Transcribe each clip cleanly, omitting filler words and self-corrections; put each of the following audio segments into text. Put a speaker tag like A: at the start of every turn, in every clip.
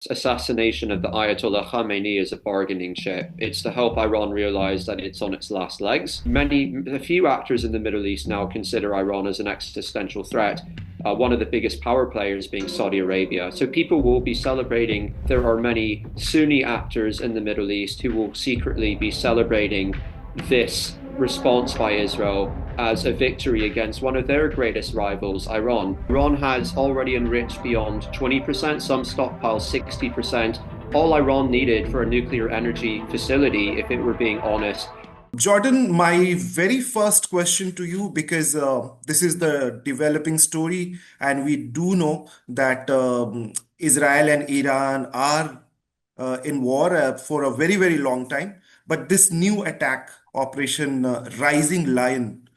A: assassination of the Ayatollah Khamenei is a bargaining chip. It's to help Iran realize that it's on its last legs. A few actors in the Middle East now consider Iran as an existential threat. One of the biggest power players being Saudi Arabia. So people will be celebrating. There are many Sunni actors in the Middle East who will secretly be celebrating this response by Israel as a victory against one of their greatest rivals, Iran. Iran has already enriched beyond 20%, some stockpiles 60%. All Iran needed for a nuclear energy facility, if it were being honest.
B: Jordan, my very first question to you, because this is the developing story, and we do know that Israel and Iran are in war for a very, very long time. But this new attack, Operation Rising Lion,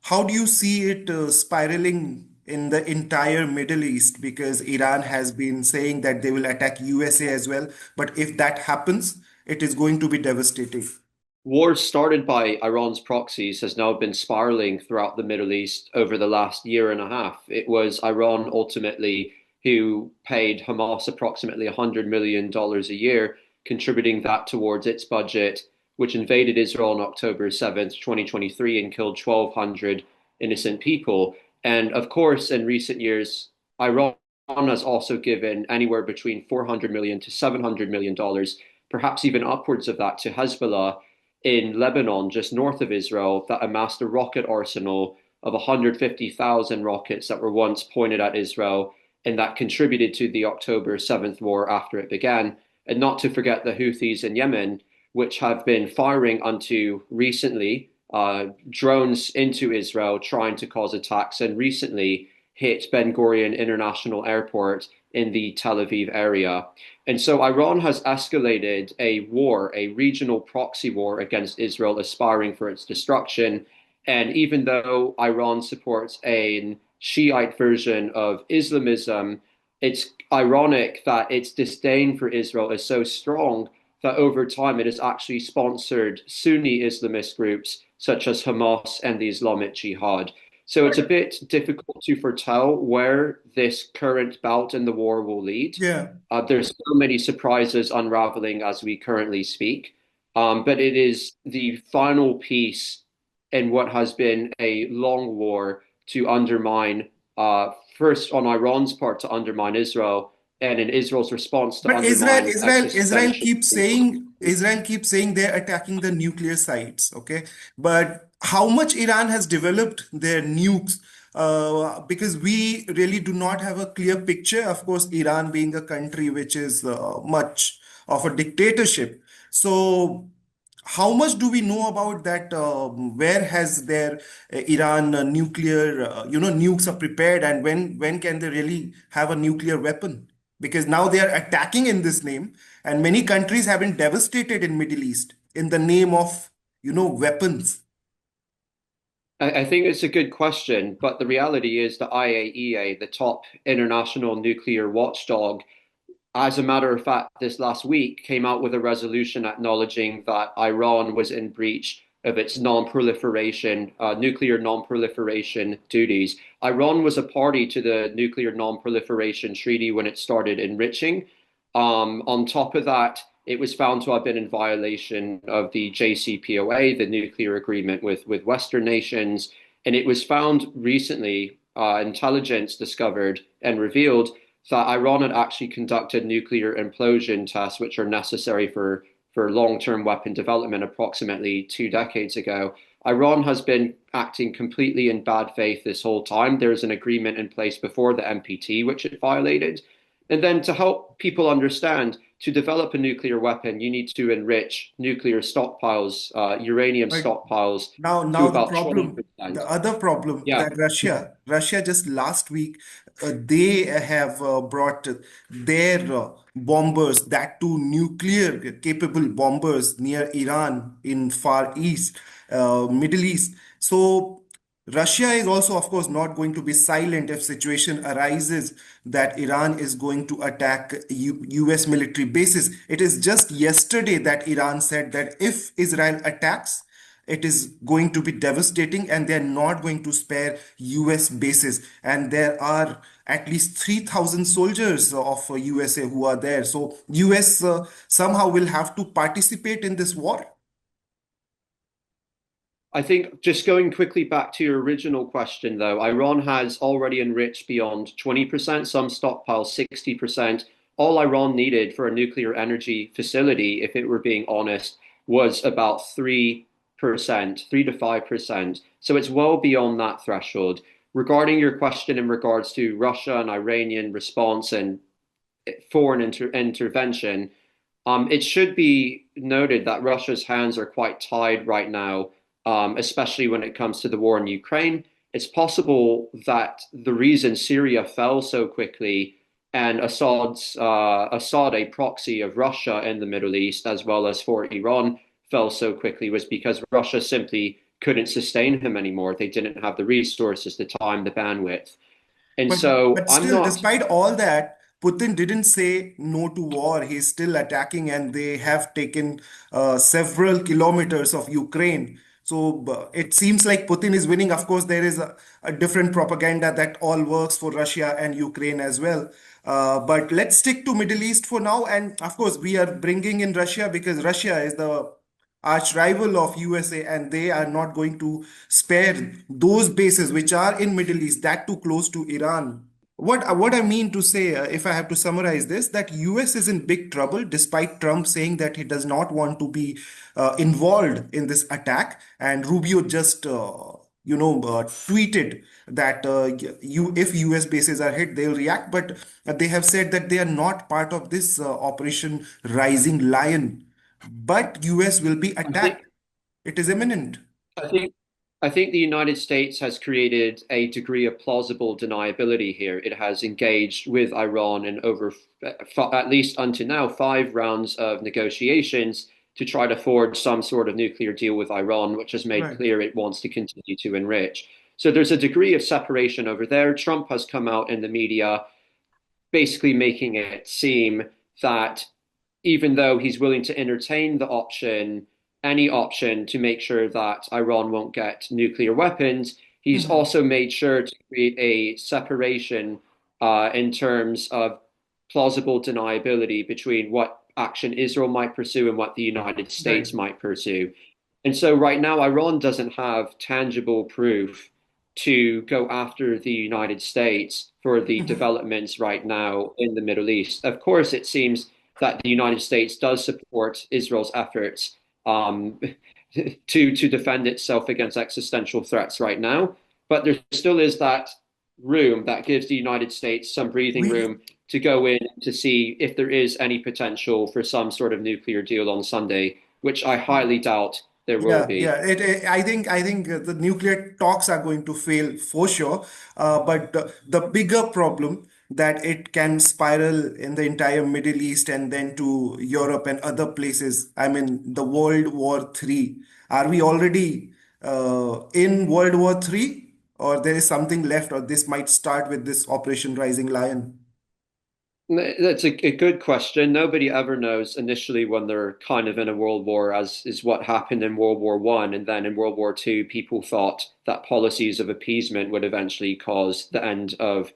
B: how do you see it spiraling in the entire Middle East? Because Iran has been saying that they will attack USA as well. But if that happens, it is going to be devastating.
A: Wars started by Iran's proxies has now been spiraling throughout the Middle East over the last year and a half. It was Iran ultimately who paid Hamas approximately $100 million a year, contributing that towards its budget, which invaded Israel on October 7th, 2023, and killed 1,200 innocent people. And of course, in recent years, Iran has also given anywhere between $400 million to $700 million, perhaps even upwards of that, to Hezbollah in Lebanon, just north of Israel, that amassed a rocket arsenal of 150,000 rockets that were once pointed at Israel, and that contributed to the October 7th war after it began. And not to forget the Houthis in Yemen, which have been firing unto recently drones into Israel, trying to cause attacks, and recently hit Ben Gurion International Airport in the Tel Aviv area. And so Iran has escalated a war, a regional proxy war against Israel, aspiring for its destruction. And even though Iran supports a Shiite version of Islamism, it's ironic that its disdain for Israel is so strong that over time it has actually sponsored Sunni Islamist groups such as Hamas and the Islamic Jihad. So it's a bit difficult to foretell where this current bout in the war will lead.
B: Yeah.
A: There's so many surprises unraveling as we currently speak. But it is the final piece in what has been a long war to undermine, first on Iran's part to undermine Israel, and in Israel's response to
B: But Israel,
A: undermine
B: Israel, Israel
A: existential.
B: keeps saying Israel keeps saying they're attacking the nuclear sites. Okay, but how much Iran has developed their nukes? Because we really do not have a clear picture. Of course, Iran being a country which is much of a dictatorship. So, how much do we know about that? Where has their Iran nuclear, nukes are prepared, and when can they really have a nuclear weapon? Because now they are attacking in this name, and many countries have been devastated in Middle East in the name of weapons.
A: I think it's a good question, but the reality is the IAEA, the top international nuclear watchdog, as a matter of fact, this last week came out with a resolution acknowledging that Iran was in breach of its non-proliferation, nuclear non-proliferation duties. Iran was a party to the nuclear non-proliferation treaty when it started enriching. On top of that, it was found to have been in violation of the JCPOA, the nuclear agreement with Western nations. And it was found recently, intelligence discovered and revealed that Iran had actually conducted nuclear implosion tests, which are necessary for long-term weapon development approximately 2 decades ago. Iran has been acting completely in bad faith this whole time. There's an agreement in place before the NPT, which it violated. And then to help people understand, to develop a nuclear weapon, you need to enrich nuclear stockpiles, uranium
B: Right.
A: stockpiles to
B: Now
A: about 20%.
B: the other problem
A: Yeah.
B: that Russia just last week, they have brought their bombers, that too nuclear capable bombers near Iran in Far East, Middle East. So Russia is also, of course, not going to be silent if situation arises that Iran is going to attack US military bases. It is just yesterday that Iran said that if Israel attacks, it is going to be devastating, and they're not going to spare US bases. And there are at least 3,000 soldiers of USA who are there. So US somehow will have to participate in this war.
A: I think just going quickly back to your original question, though, Iran has already enriched beyond 20%, some stockpile 60%. All Iran needed for a nuclear energy facility, if it were being honest, was about 3%, 3 to 5%. So it's well beyond that threshold. Regarding your question in regards to Russia and Iranian response and foreign intervention, it should be noted that Russia's hands are quite tied right now, especially when it comes to the war in Ukraine. It's possible that the reason Syria fell so quickly and Assad, a proxy of Russia in the Middle East, as well as for Iran, fell so quickly was because Russia simply couldn't sustain him anymore. They didn't have the resources, the time, the bandwidth. And
B: But
A: so
B: but
A: I'm
B: still,
A: not
B: despite all that, Putin didn't say no to war. He's still attacking, and they have taken several kilometers of Ukraine. So it seems like Putin is winning. Of course, there is a different propaganda that all works for Russia and Ukraine as well. But let's stick to Middle East for now. And of course, we are bringing in Russia because Russia is the arch rival of USA, and they are not going to spare those bases which are in Middle East, that too close to Iran. What I mean to say, if I have to summarize this, that US is in big trouble despite Trump saying that he does not want to be involved in this attack, and Rubio just tweeted that if US bases are hit, they'll react, but they have said that they are not part of this Operation Rising Lion, but US will be
A: I think
B: attacked. It is imminent.
A: I think I think the United States has created a degree of plausible deniability here. It has engaged with Iran in over, at least until now, 5 rounds of negotiations to try to forge some sort of nuclear deal with Iran, which has made
B: Right.
A: clear it wants to continue to enrich. So there's a degree of separation over there. Trump has come out in the media basically making it seem that even though he's willing to entertain the option, any option to make sure that Iran won't get nuclear weapons, he's
B: Mhm.
A: also made sure to create a separation in terms of plausible deniability between what action Israel might pursue and what the United
B: Right.
A: States might pursue. And so right now, Iran doesn't have tangible proof to go after the United States for the
B: Mhm.
A: developments right now in the Middle East. Of course, it seems that the United States does support Israel's efforts um, to defend itself against existential threats right now, but there still is that room that gives the United States some breathing
B: We
A: room to go in to see if there is any potential for some sort of nuclear deal on Sunday, which I highly doubt there will
B: Yeah,
A: be.
B: yeah. I think the nuclear talks are going to fail for sure. But the bigger problem that it can spiral in the entire Middle East and then to Europe and other places. I mean, the World War III. Are we already in World War III, or there is something left, or this might start with this Operation Rising Lion?
A: That's a good question. Nobody ever knows initially when they're kind of in a world war, as is what happened in World War One, and then in World War Two, people thought that policies of appeasement would eventually cause the end of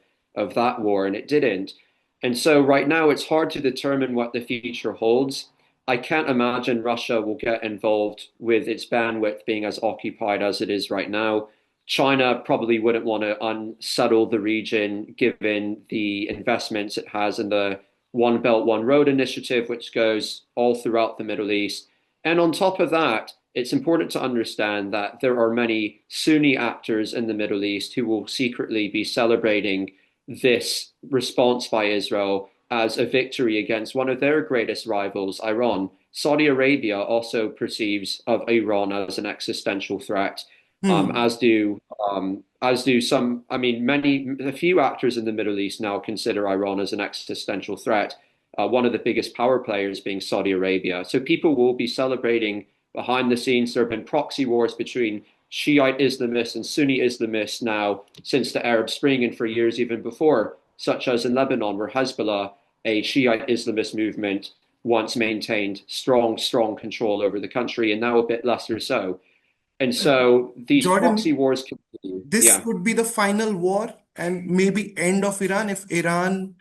A: that war, and it didn't. And so right now, it's hard to determine what the future holds. I can't imagine Russia will get involved with its bandwidth being as occupied as it is right now. China probably wouldn't want to unsettle the region given the investments it has in the One Belt, One Road initiative, which goes all throughout the Middle East. And on top of that, it's important to understand that there are many Sunni actors in the Middle East who will secretly be celebrating this response by Israel as a victory against one of their greatest rivals, Iran. Saudi Arabia also perceives of Iran as an existential threat,
B: Hmm.
A: as do some. I mean, a few actors in the Middle East now consider Iran as an existential threat. One of the biggest power players being Saudi Arabia. So people will be celebrating behind the scenes. There have been proxy wars between Shiite Islamists and Sunni Islamists now since the Arab Spring and for years even before, such as in Lebanon, where Hezbollah, a Shiite Islamist movement, once maintained strong control over the country, and now a bit lesser so. And so these proxy
B: Jordan,
A: wars continue.
B: this
A: Yeah.
B: could be the final war and maybe end of Iran if Iran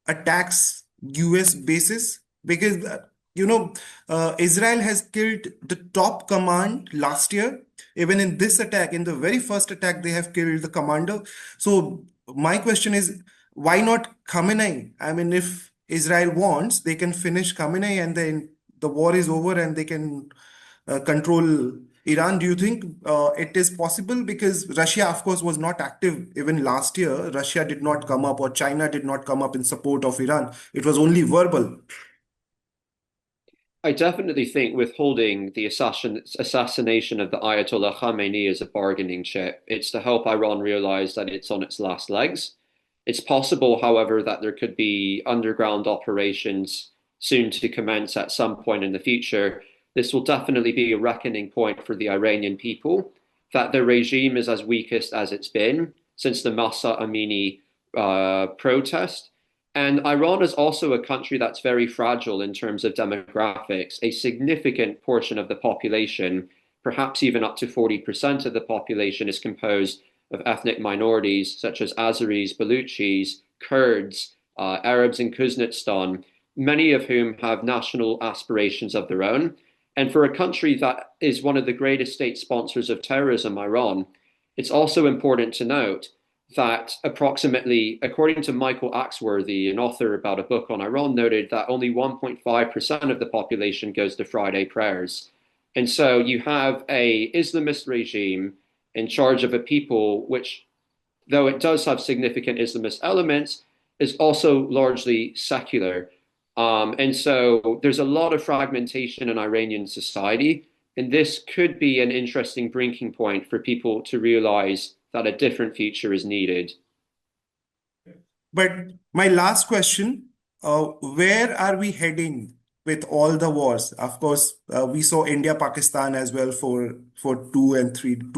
B: attacks US bases? Because Israel has killed the top command last year. Even in this attack, in the very first attack, they have killed the commander. So my question is, why not Khamenei? I mean, if Israel wants, they can finish Khamenei and then the war is over and they can control Iran. Do you think it is possible? Because Russia, of course, was not active even last year. Russia did not come up, or China did not come up in support of Iran. It was only verbal.
A: I definitely think withholding the assassination of the Ayatollah Khamenei is a bargaining chip. It's to help Iran realize that it's on its last legs. It's possible, however, that there could be underground operations soon to commence at some point in the future. This will definitely be a reckoning point for the Iranian people, that the regime is as weakest as it's been since the Masa Amini protest. And Iran is also a country that's very fragile in terms of demographics. A significant portion of the population, perhaps even up to 40% of the population, is composed of ethnic minorities such as Azeris, Baluchis, Kurds, Arabs in Kuznetstan, many of whom have national aspirations of their own. And for a country that is one of the greatest state sponsors of terrorism, Iran, it's also important to note that approximately, according to Michael Axworthy, an author about a book on Iran, noted that only 1.5% of the population goes to Friday prayers. And so you have a Islamist regime in charge of a people which, though it does have significant Islamist elements, is also largely secular. And so there's a lot of fragmentation in Iranian society, and this could be an interesting breaking point for people to realize that a different future is needed.
B: But my last question, where are we heading with all the wars? Of course, we saw India, Pakistan as well for 2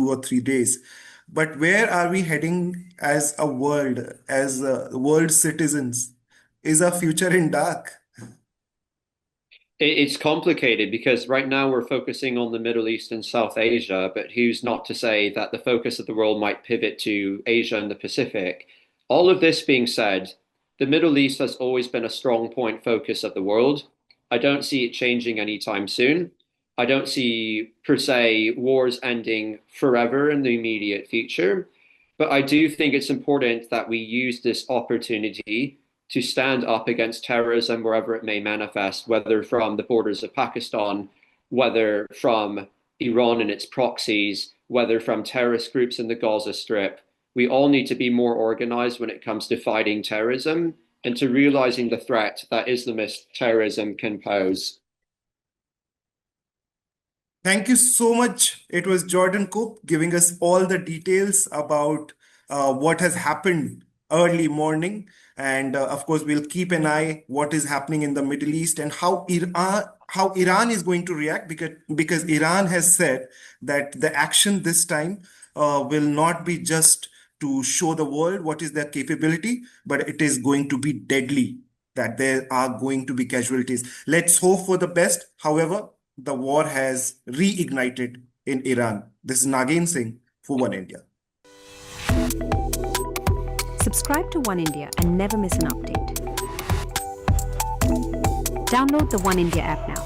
B: or 3 days. But where are we heading as a world, as world citizens? Is our future in dark?
A: It's complicated because right now we're focusing on the Middle East and South Asia, but who's not to say that the focus of the world might pivot to Asia and the Pacific? All of this being said, the Middle East has always been a strong point focus of the world. I don't see it changing anytime soon. I don't see, per se, wars ending forever in the immediate future. But I do think it's important that we use this opportunity to stand up against terrorism wherever it may manifest, whether from the borders of Pakistan, whether from Iran and its proxies, whether from terrorist groups in the Gaza Strip. We all need to be more organized when it comes to fighting terrorism and to realizing the threat that Islamist terrorism can pose.
B: Thank you so much. It was Jordan Cope giving us all the details about what has happened early morning. And of course, we'll keep an eye what is happening in the Middle East and how Iran is going to react, because Iran has said that the action this time will not be just to show the world what is their capability, but it is going to be deadly, that there are going to be casualties. Let's hope for the best. However, the war has reignited in Iran. This is Nagin Singh for One India.
C: Subscribe to One India and never miss an update. Download the One India app now.